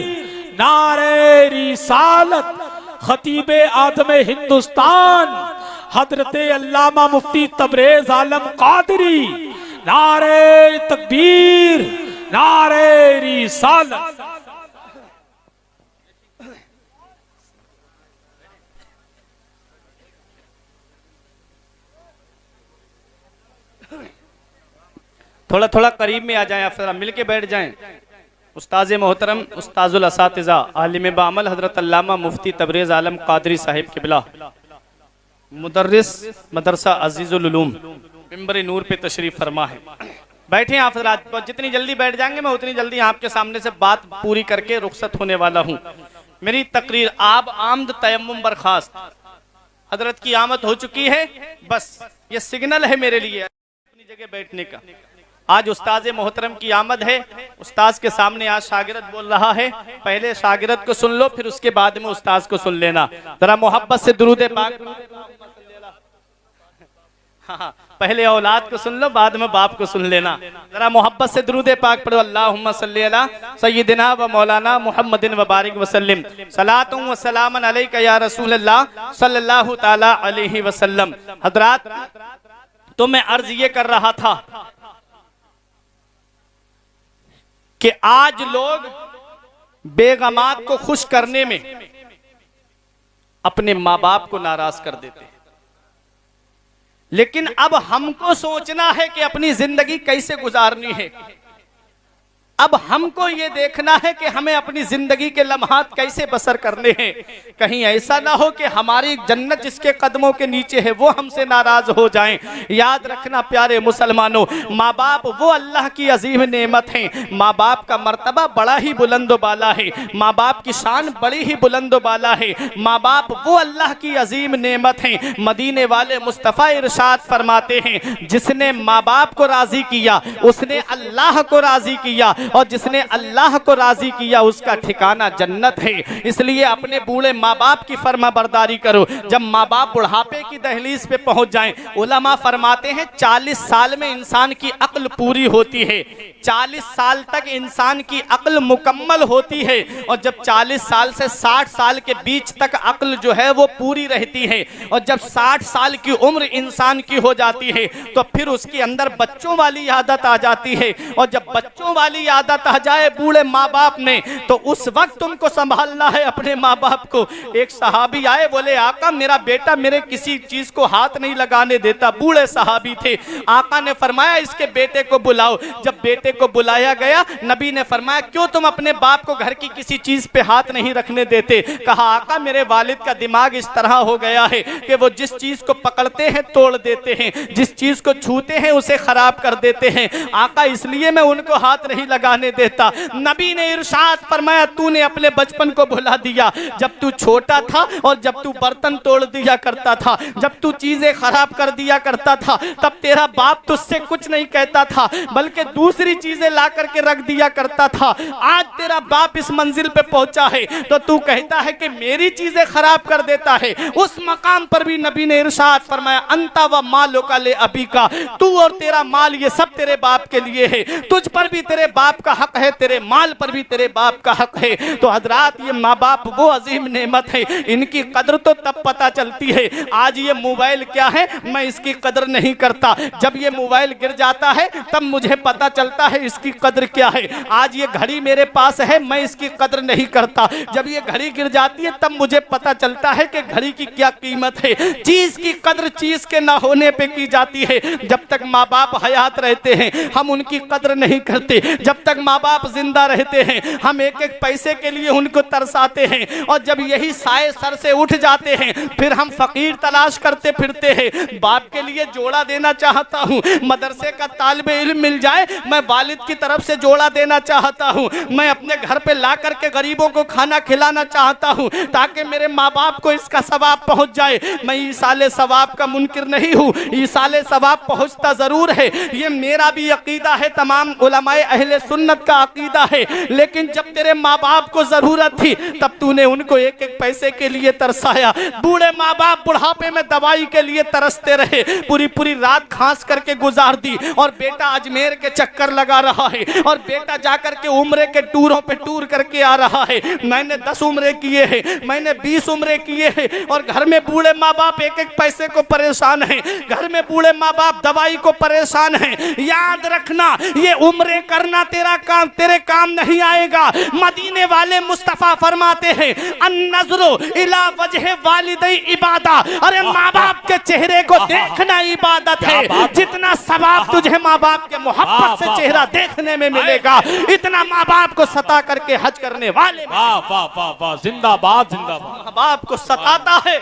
नारे रिसालत, खतीबे आज़म हिंदुस्तान हजरत अल्लामा मुफ्ती तबरेज आलम कादरी। नारे तकबीर, नारे रिसालत। थोड़ा थोड़ा करीब में आ जाएं, आप जरा मिल के बैठ जाएं। उस्ताद मोहतरम, उस्ताजुल असातिज़ा, आलिम बामल हजरत अल्लामा मुफ्ती तबरेज आलम कादरी साहिब किबला, मुदर्रिस मदरसा अजीजुल उलूम, मिंबर नूर पे तशरीफ फरमा है। बैठे आप जरा, जितनी जल्दी बैठ जाएंगे मैं उतनी जल्दी आपके सामने से बात पूरी करके रुखसत होने वाला हूँ। मेरी तकरीर आब आमद तयम्मुम बर्खास्त, हजरत की आमद हो चुकी है, बस ये सिग्नल है मेरे लिए अपनी जगह बैठने का। आज उस्ताद मोहतरम की आमद है, उस्ताद के सामने आज शागिर्द बोल रहा है। पहले शागिर्द को सुन लो, फिर उसके बाद में उस्ताद को सुन लेना। जरा मोहब्बत से दुरूद पाक, हाँ, पहले औलाद को सुन लो, बाद में बाप को सुन लेना। जरा मोहब्बत से दुरूद पाक पढ़ो। अल्लाहुम्मा सल्ली अला सय्यिदिना व मौलाना मुहम्मदिन व बारिक वसल्लम, सलातु व सलामन अलैका या रसूलल्लाह सल्लल्लाहु तआला अलैहि वसल्लम। हजरात, तो मैं अर्ज ये कर रहा था कि आज लोग बेगमात को खुश करने में अपने माँ बाप को नाराज कर देते हैं, लेकिन अब हमको सोचना है कि अपनी जिंदगी कैसे गुजारनी है। अब हमको ये देखना है कि हमें अपनी जिंदगी के लम्हात कैसे बसर करने हैं। कहीं ऐसा ना हो कि हमारी जन्नत जिसके कदमों के नीचे है वो हमसे नाराज हो जाएं। याद रखना प्यारे मुसलमानों, माँ बाप वो अल्लाह की अजीम नेमत हैं। माँ बाप का मर्तबा बड़ा ही बुलंद बाला है, माँ बाप की शान बड़ी ही बुलंद बाला है। माँ बाप वो अल्लाह की अजीम नेमत हैं। मदीने वाले मुस्तफ़ा इरशाद फरमाते हैं, जिसने माँ बाप को राजी किया उसने अल्लाह को राजी किया, और जिसने अल्लाह को राजी किया उसका ठिकाना जन्नत है। इसलिए अपने बूढ़े माँ बाप की फर्मा बरदारी करो। जब माँ बाप बुढ़ापे की दहलीज पे पहुंच जाएं, उलमा फरमाते हैं 40 साल में इंसान की अक्ल पूरी होती है, 40 साल तक इंसान की अक्ल मुकम्मल होती है, और जब 40 साल से 60 साल के बीच तक अक्ल जो है वो पूरी रहती है, और जब 60 साल की उम्र इंसान की हो जाती है तो फिर उसके अंदर बच्चों वाली आदत आ जाती है। और जब बच्चों वाली आदत आ जाए बूढ़े माँ बाप में, तो उस वक्त तुमको संभालना है अपने माँ बाप को। एक सहाबी आए, बोले आका मेरा बेटा मेरे किसी चीज को हाथ नहीं लगाने देता। बूढ़े सहाबी थे। आका ने फरमाया इसके बेटे को बुलाओ। जब बेटे को बुलाया गया। नबी ने फरमाया क्यों तुम अपने बाप को घर की किसी चीज पे हाथ नहीं रखने देते? कहा आका मेरे वालिद का दिमाग इस तरह हो गया है कि वो जिस चीज को पकड़ते हैं तोड़ देते हैं, जिस चीज को छूते हैं उसे खराब कर देते हैं। आका इसलिए मैं उनको हाथ नहीं लगाने देता। नबी ने इरशाद फरमाया तूने अपने बचपन को भुला दिया, जब तू छोटा था और जब तू बर्तन तोड़ दिया करता था, जब तू चीजें खराब कर दिया करता था, तब तेरा बाप तुझसे कुछ नहीं कहता था बल्कि दूसरी चीजें ला करके रख दिया करता था। आज तेरा बाप इस मंजिल पे पहुंचा है तो तू कहता है कि मेरी चीजें खराब कर देता है। उस मकाम पर भी नबी ने इरशाद फरमाया अंता व मालो का ले अबी का, तू और तेरा माल ये सब तेरे बाप के लिए है। तुझ पर भी तेरे बाप का हक है, तेरे माल पर भी तेरे बाप का हक है। तो हजरात ये माँ बाप वो अजीम नेमत है, इनकी कदर तो तब पता चलती है। आज ये मोबाइल क्या है मैं इसकी कदर नहीं करता, जब ये मोबाइल गिर जाता है तब मुझे पता चलता है इसकी कदर क्या है। आज ये घड़ी मेरे पास है मैं इसकी कदर नहीं करता, जब ये घड़ी गिर जाती है तब मुझे पता चलता है कि घड़ी की क्या कीमत है। चीज की कदर चीज के ना होने पे की जाती है। जब तक माँ बाप हयात रहते हैं हम उनकी कदर नहीं करते, जब तक माँ बाप जिंदा रहते हैं हम एक एक पैसे के लिए उनको तरसाते हैं, और जब यही साए सर से उठ जाते हैं फिर हम फकीर तलाश करते फिरते हैं। बाप के लिए जोड़ा देना चाहता हूँ, मदरसे का तालिबे इल्म मिल जाए मैं वालिद की तरफ से जोड़ा देना चाहता हूँ, मैं अपने घर पे ला करके गरीबों को खाना खिलाना चाहता हूँ ताकि मेरे माँ बाप को इसका सवाब पहुँच जाए। मैं ईसाले सवाब का मुनकिर नहीं हूँ, ईसाले सवाब पहुँचता जरूर है, ये मेरा भी अकीदा है, तमाम उलमाए अहले सुन्नत का अकीदा है। लेकिन जब तेरे माँ बाप को जरूरत थी तब तूने उनको एक एक पैसे के लिए तरसाया। बूढ़े माँ बाप बुढ़ापे में दवाई के लिए तरसते रहे, पूरी पूरी रात खांस करके गुजार दी, और बेटा अजमेर के चक्कर लगा रहा है, और बेटा जाकर के उम्रे के टूरों पे टूर करके आ रहा है। मैंने 10 उम्रे किए हैं, मैंने 20 उम्रे किए हैं, और घर में बूढ़े माँ बाप एक एक पैसे को परेशान हैं, घर में बूढ़े माँ बाप दवाई को परेशान हैं। याद रखना ये उम्रे करना तेरे काम नहीं आएगा। मदीने वाले मुस्तफा फरमाते हैं अन्नज़्रु इला वजह वालिदै इबादा, अरे माँ बाप के चेहरे को देखना इबादत है। जितना सवाब तुझे माँ बाप के मोहब्बत से चेहरा देखने में मिलेगा इतना माँ बाप को सता करके हज करने वाले वाह वाह वाह वाह, जिंदाबाद जिंदाबाद। माँ बाप को सताता है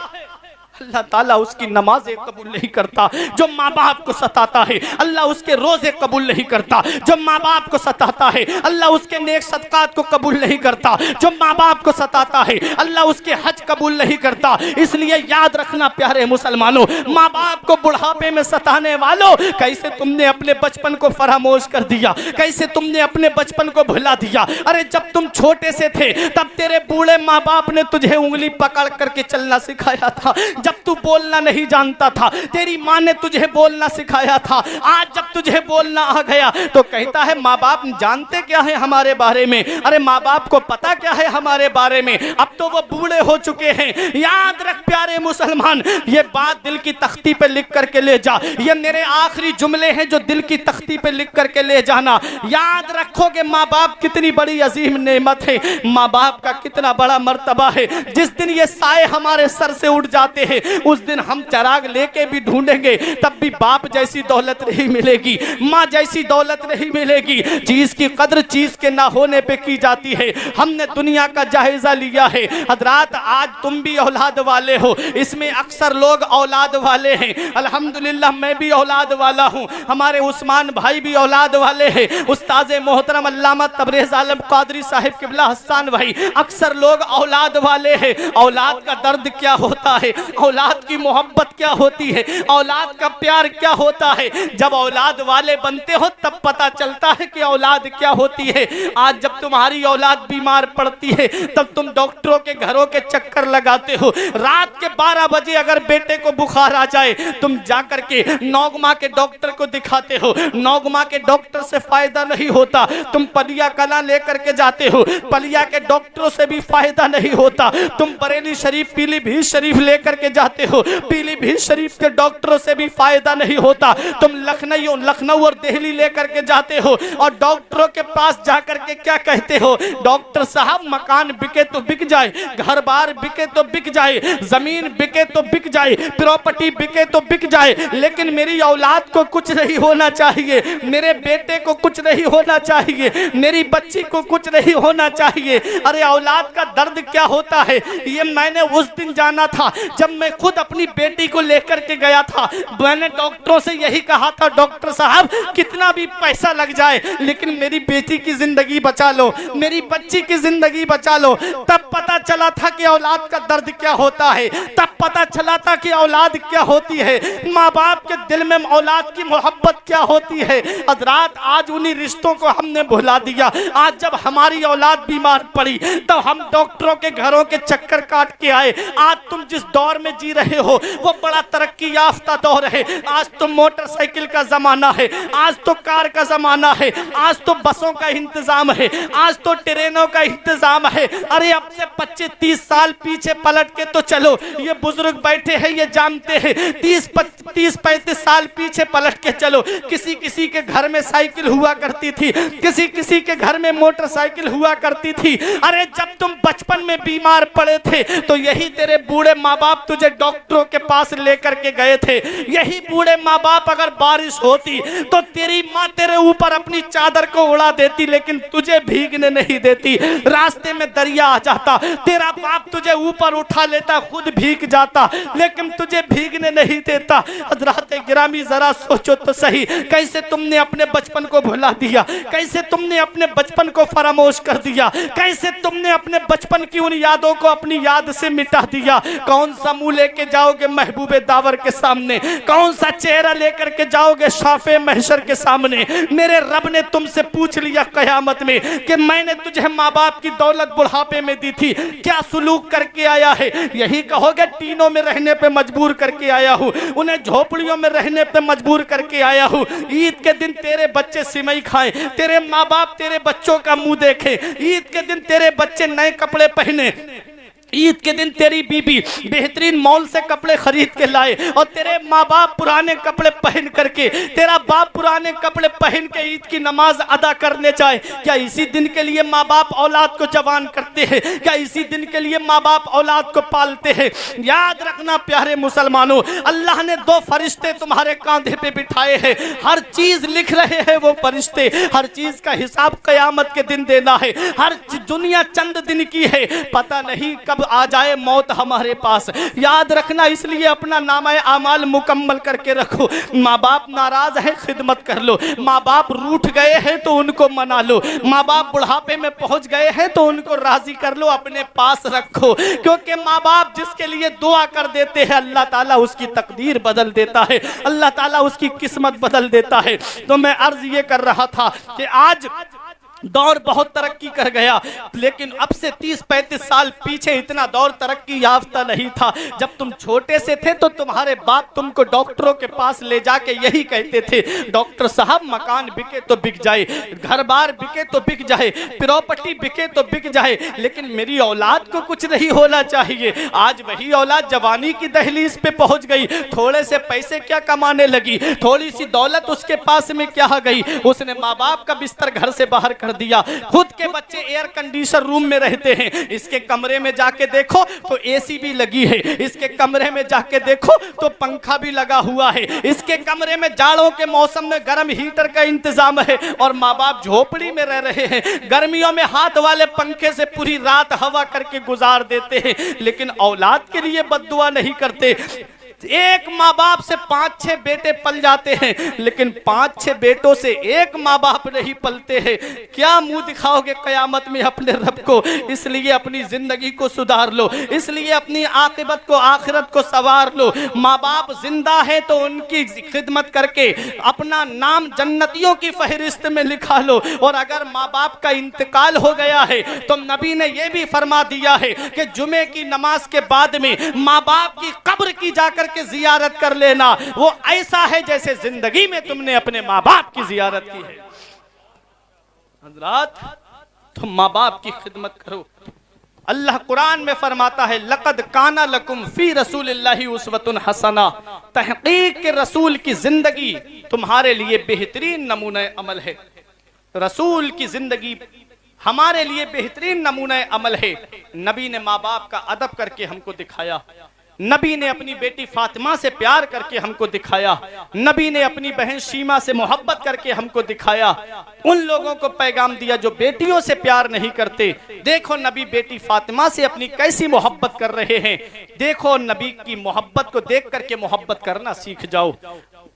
अल्लाह ताला उसकी नमाजें कबूल नहीं करता। जो माँ बाप को सताता है अल्लाह उसके रोजे कबूल नहीं करता। जो माँ बाप को सताता है अल्लाह उसके नेक सदकात को कबूल नहीं करता। जो माँ बाप को सताता है अल्लाह उसके हज कबूल नहीं करता। इसलिए याद रखना प्यारे मुसलमानों, माँ बाप को बुढ़ापे में सताने वालों, कैसे तुमने अपने बचपन को फरामोश कर दिया, कैसे तुमने अपने बचपन को भुला दिया। अरे जब तुम छोटे से थे तब तेरे बूढ़े माँ बाप ने तुझे उंगली पकड़ करके चलना सिखाया था। जब तू बोलना नहीं जानता था तेरी माँ ने तुझे बोलना सिखाया था। आज जब तुझे बोलना आ गया तो कहता है माँ बाप जानते क्या है हमारे बारे में। अरे माँ बाप को पता क्या है हमारे बारे में, अब तो वो बूढ़े हो चुके हैं। याद रख प्यारे मुसलमान, ये बात दिल की तख्ती पे लिख करके ले जा। ये मेरे आखिरी जुमले हैं जो दिल की तख्ती पे लिख करके ले जाना। याद रखोगे माँ बाप कितनी बड़ी अजीम नेमत है, माँ बाप का कितना बड़ा मर्तबा है। जिस दिन ये साए हमारे सर से उठ जाते हैं उस दिन हम चराग लेके भी ढूंढेंगे तब भी बाप जैसी दौलत नहीं मिलेगी, माँ जैसी दौलत नहीं मिलेगी। चीज की कदर चीज के ना होने पे की जाती है। हमने दुनिया का जायजा लिया है हजरात, आज तुम भी औलाद वाले हो, इसमें अक्सर लोग औलाद वाले हैं। अल्हम्दुलिल्लाह मैं भी औलाद वाला हूँ, हमारे उस्मान भाई भी औलाद वाले हैं, उस्ताद मोहतरम अल्लामा तबरेज आलम कादरी साहिब किबला हसन भाई, अक्सर लोग औलाद वाले हैं। औलाद का दर्द क्या होता है, औलाद की मोहब्बत क्या होती है, औलाद का प्यार क्या होता है। जब औलाद वाले बनते हो तब पता चलता है कि औलाद क्या होती है। आज जब तुम्हारी औलाद बीमार पड़ती है तब तुम डॉक्टरों के घरों के चक्कर लगाते हो। रात के 12 बजे अगर बेटे को बुखार आ जाए तुम जाकर के नौगमा के डॉक्टर को दिखाते हो, नौगमा के डॉक्टर से फायदा नहीं होता, तुम पलिया कला लेकर के जाते हो, पलिया के डॉक्टरों से भी फायदा नहीं होता, तुम बरेली शरीफ पीलीभीत शरीफ लेकर के जाते हो। पीलीभीत शरीफ के डॉक्टरों से भी फायदा नहीं होता, तुम लखनऊ और दिल्ली लेकर के जाते हो और डॉक्टरों के पास जाकर के क्या कहते हो, डॉक्टर साहब मकान बिके तो बिक जाए, घर बार बिके तो बिक जाए, जमीन बिके तो बिक जाए, प्रॉपर्टी बिके तो बिक जाए, लेकिन मेरी औलाद को कुछ नहीं होना चाहिए, मेरे बेटे को कुछ नहीं होना चाहिए, मेरी बच्ची को कुछ नहीं होना चाहिए। अरे औलाद का दर्द क्या होता है ये मैंने उस दिन जाना था जब मैं खुद अपनी बेटी को लेकर के गया था। मैंने डॉक्टरों से यही कहा था, डॉक्टर साहब कितना भी पैसा लग जाए लेकिन मेरी बेटी की जिंदगी बचा लो, मेरी बच्ची की जिंदगी बचा लो। तब पता चला था कि औलाद का दर्द क्या होता है, तब पता चला था कि औलाद क्या होती है, माँ बाप के दिल में औलाद की मोहब्बत क्या होती है। हज़रात आज उन्हीं रिश्तों को हमने भुला दिया। आज जब हमारी औलाद बीमार पड़ी तो हम डॉक्टरों के घरों के चक्कर काट के आए। आज तुम जिस दौर में जी रहे हो वो बड़ा तरक्की याफ्ता दौर है। आज तो मोटरसाइकिल का जमाना है, आज तो कार का जमाना है, आज तो बसों का इंतजाम है, आज तो ट्रेनों का इंतजाम है। अरे अब से 25-30 साल पीछे पलट के तो चलो, ये बुजुर्ग बैठे हैं ये जानते हैं, 30-35 साल पीछे पलट के चलो, किसी किसी के घर में साइकिल हुआ करती थी, किसी किसी के घर में मोटरसाइकिल हुआ करती थी। अरे जब तुम बचपन में बीमार पड़े थे तो यही तेरे बूढ़े माँ बाप तुझे डॉक्टरों के पास लेकर के गए थे। यही बूढ़े माँ बाप अगर बारिश होती तो तेरी माँ तेरे ऊपर अपनी चादर को उड़ा देती, लेकिन तुझे भीगने नहीं देती। रास्ते में दरिया आ जाता, तेरा बाप तुझे ऊपर उठा लेता, खुद भीग जाता, लेकिन तुझे भीगने नहीं देता। हज़रात गिरामी जरा सोचो तो सही, कैसे तुमने अपने बचपन को भुला दिया, कैसे तुमने अपने बचपन को फरामोश कर दिया, कैसे तुमने अपने बचपन की उन यादों को अपनी याद से मिटा दिया। कौन सा मुंह लेके जाओगे महबूबे दावर के सामने, कौन सा चेहरा लेकर के जाओगे शाफे महशर के सामने। मेरे रब ने तुमसे पूछ लिया कयामत में कि मैंने तुझे माँ बाप की दौलत बुढ़ापे में दी थी, क्या सुलूक करके आया है। यही कहोगे टीनों में रहने पे मजबूर करके आया हूँ, उन्हें झोपड़ियों में रहने पे मजबूर करके आया हूँ। ईद के दिन तेरे बच्चे सिमई खाएं, तेरे माँ बाप तेरे बच्चों का मुंह देखें, ईद के दिन तेरे बच्चे नए कपड़े पहने, ईद के दिन तेरी बीबी बेहतरीन मॉल से कपड़े खरीद के लाए और तेरे माँ बाप पुराने कपड़े पहन करके, तेरा बाप पुराने कपड़े पहन के ईद की नमाज अदा करने जाए। क्या इसी दिन के लिए माँ बाप औलाद को जवान करते हैं? क्या इसी दिन के लिए माँ बाप औलाद को पालते हैं? याद रखना प्यारे मुसलमानों, अल्लाह ने 2 फरिश्ते तुम्हारे कांधे पे बिठाए हैं, हर चीज लिख रहे हैं वो फरिश्ते, हर चीज का हिसाब कयामत के दिन देना है। हर दुनिया चंद दिन की है, पता नहीं कब आ जाए मौत हमारे पास। याद रखना, इसलिए अपना नामा आमाल मुकम्मल करके रखो। माँ बाप नाराज है खिदमत कर लो, माँ बाप रूठ गए हैं तो उनको मना लो, माँ बाप बुढ़ापे में पहुंच गए हैं तो उनको राजी कर लो, अपने पास रखो। क्योंकि माँ बाप जिसके लिए दुआ कर देते हैं अल्लाह ताला उसकी तकदीर बदल देता है, अल्लाह ताला उसकी किस्मत बदल देता है। तो मैं अर्ज ये कर रहा था कि आज दौर बहुत तरक्की कर गया, लेकिन अब से 30-35 साल पीछे इतना दौर तरक्की याफ्ता नहीं था। जब तुम छोटे से थे तो तुम्हारे बाप तुमको डॉक्टरों के पास ले जाके यही कहते थे, डॉक्टर साहब मकान बिके तो बिक जाए, घर बार बिके तो बिक जाए, प्रॉपर्टी बिके तो बिक जाए, लेकिन मेरी औलाद को कुछ नहीं होना चाहिए। आज वही औलाद जवानी की दहलीज पे पहुंच गई, थोड़े से पैसे क्या कमाने लगी, थोड़ी सी दौलत उसके पास में क्या गई, उसने माँ बाप का बिस्तर घर से बाहर कर दिया। खुद के बच्चे एयर कंडीशनर रूम में रहते हैं, इसके कमरे में जाके देखो तो एसी भी लगी है, इसके कमरे में जाके देखो तो पंखा भी लगा हुआ है, इसके कमरे में जाड़ों के मौसम में गर्म हीटर का इंतजाम है, और माँ बाप झोपड़ी में रह रहे हैं, गर्मियों में हाथ वाले पंखे से पूरी रात हवा करके गुजार देते हैं, लेकिन औलाद के लिए बद्दुआ नहीं करते। एक माँ बाप से 5-6 बेटे पल जाते हैं, लेकिन 5-6 बेटों से एक माँ बाप नहीं पलते हैं। क्या मुंह दिखाओगे कयामत में अपने रब को? इसलिए अपनी जिंदगी को सुधार लो, इसलिए अपनी आखिरत को सवार लो। माँ बाप जिंदा है तो उनकी खिदमत करके अपना नाम जन्नतियों की फहरिस्त में लिखा लो, और अगर माँ बाप का इंतकाल हो गया है तो नबी ने यह भी फरमा दिया है कि जुमे की नमाज के बाद में माँ बाप की कब्र की जाकर के जियारत कर लेना, वो ऐसा है जैसे जिंदगी में तुमने अपने माँ बाप की जियारत की है। हज़रात, तुम माँ बाप की खिदमत करो, अल्लाह कुरान में फरमाता है लक़द काना लकुम फी रसूलिल्लाहि उस्वतुन हसना, तहक़ीक़ के रसूल की जिंदगी तुम्हारे लिए बेहतरीन नमूना अमल है। रसूल की जिंदगी हमारे लिए बेहतरीन नमूना अमल है। नबी ने माँ बाप का अदब करके हमको दिखाया, नबी ने अपनी बेटी फातिमा से प्यार करके हमको दिखाया, नबी ने अपनी बहन शीमा से मोहब्बत करके हमको दिखाया। उन लोगों को पैगाम दिया जो बेटियों से प्यार नहीं करते। देखो नबी बेटी फातिमा से अपनी कैसी मोहब्बत कर रहे हैं। देखो नबी की मोहब्बत को देख करके मोहब्बत करना सीख जाओ।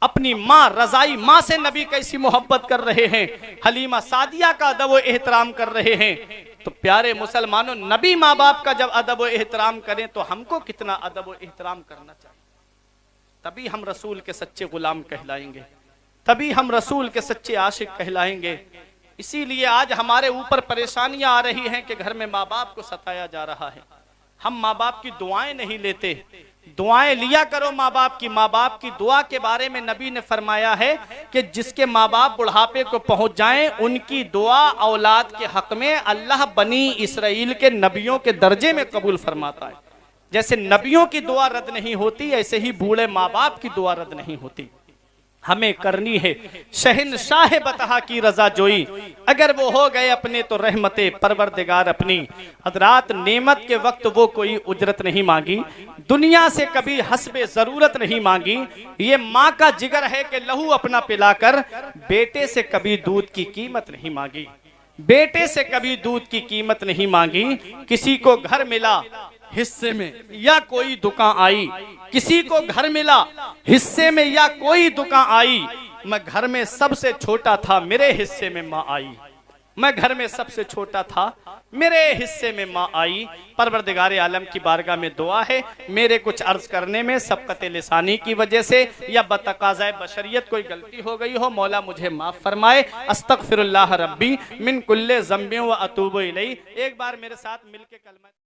अपनी माँ रजाई माँ से नबी कैसी मोहब्बत कर रहे हैं, हलीमा सादिया का अदब व एहतराम कर रहे हैं। तो प्यारे मुसलमानों, नबी माँ बाप का जब अदब व एहतराम करें तो हमको कितना अदब व एहतराम करना चाहिए। तभी हम रसूल के सच्चे गुलाम कहलाएंगे, तभी हम रसूल के सच्चे आशिक कहलाएंगे। इसीलिए आज हमारे ऊपर परेशानियां आ रही हैं कि घर में माँ बाप को सताया जा रहा है। हम माँ बाप की दुआएं नहीं लेते। दुआएं लिया करो माँ बाप की। माँ बाप की दुआ के बारे में नबी ने फरमाया है कि जिसके माँ बाप बुढ़ापे को पहुंच जाएं, उनकी दुआ औलाद के हक में अल्लाह बनी इसराइल के नबियों के दर्जे में कबूल फरमाता है। जैसे नबियों की दुआ रद्द नहीं होती, ऐसे ही बूढ़े माँ बाप की दुआ रद्द नहीं होती। हमें करनी है शहनशाह बतहा की रजा जोई, अगर वो हो गए अपने तो रहमते परवरदिगार अपनी। हजरात, नेमत के वक्त वो कोई उजरत नहीं मांगी, दुनिया से कभी हस्बे जरूरत नहीं मांगी। ये माँ का जिगर है कि लहू अपना पिलाकर बेटे से कभी दूध की कीमत नहीं मांगी, बेटे से कभी दूध की कीमत नहीं मांगी। किसी को घर मिला हिस्से में या कोई दुकान आई, किसी को घर मिला हिस्से में या कोई दुकान आई, मैं घर में सबसे छोटा था मेरे हिस्से में माँ आई, मैं घर में सबसे छोटा था मेरे हिस्से में माँ आई। परवरदिगार आलम की बारगाह में दुआ है, मेरे कुछ अर्ज करने में सबकत लिसानी की वजह से या बतकाज़ाए बशरियत कोई गलती हो गई हो, मौला मुझे माफ फरमाए। अस्तगफिरुल्लाह रब्बी मिन कुल्ले ज़म्बिन व अतूबु इलैह। एक बार मेरे साथ मिलके कलमा